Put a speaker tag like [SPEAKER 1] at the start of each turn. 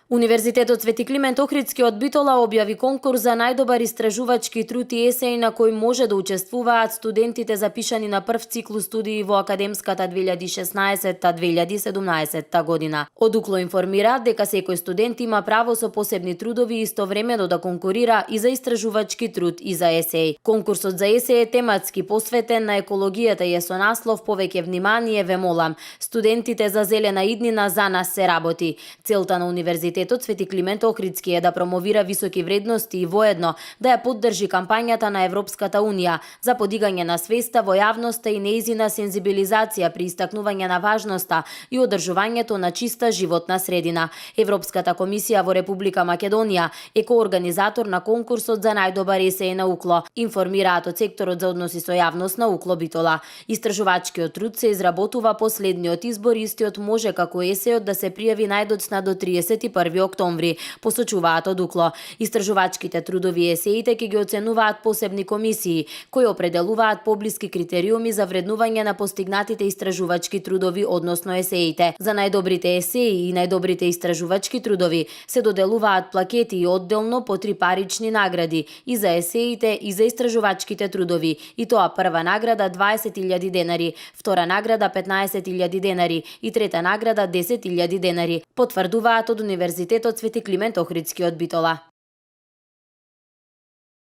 [SPEAKER 1] Универзитетот Свети Климент Охридски од Битола објави конкурс за најдобар истражувачки труд и есеј на кој може да учествуваат студентите запишани на прв циклус студии во академската 2016-2017 година. Од УКЛО информираат дека секој студент има право со посебни трудови истовремено да конкурира и за истражувачки труд и за есеј. Конкурсот за есеј е тематски посветен на екологијата и е со наслов "Повеќе внимание ве молам. Студентите за зелена иднина за нас се работи". Целта на Универзитетот Свети Климент Охридски е да промовира високи вредности и воедно да ја поддржи кампањата на Европската Унија за подигање на свеста во јавноста и нејзина сензибилизација при истакнување на важноста и одржувањето на чиста животна средина. Европската комисија во Република Македонија е коорганизатор на конкурсот за најдобар есеј на УКЛО, информираат од секторот за односи со јавност на УКЛО Битола. Истражувачкиот труд се изработува последниот избор, истиот може како есејот да се пријави најдоцна до 31 октомври, посочуваат од УКЛО. Истражувачките трудови и есеите ќе ги оценуваат посебни комисии, кои определуваат поблиски критериуми за вреднување на постигнатите истражувачки трудови, односно есеите. За најдобрите есеи и најдобрите истражувачки трудови се доделуваат плакети и одделно по 3 парични награди и за есеите и за истражувачките трудови, и тоа прва награда 20.000 денари, втора награда 15.000 денари и трета награда 10.000 денари, потврдуваат од Универзитетот Свети Климент Охридски од Битола.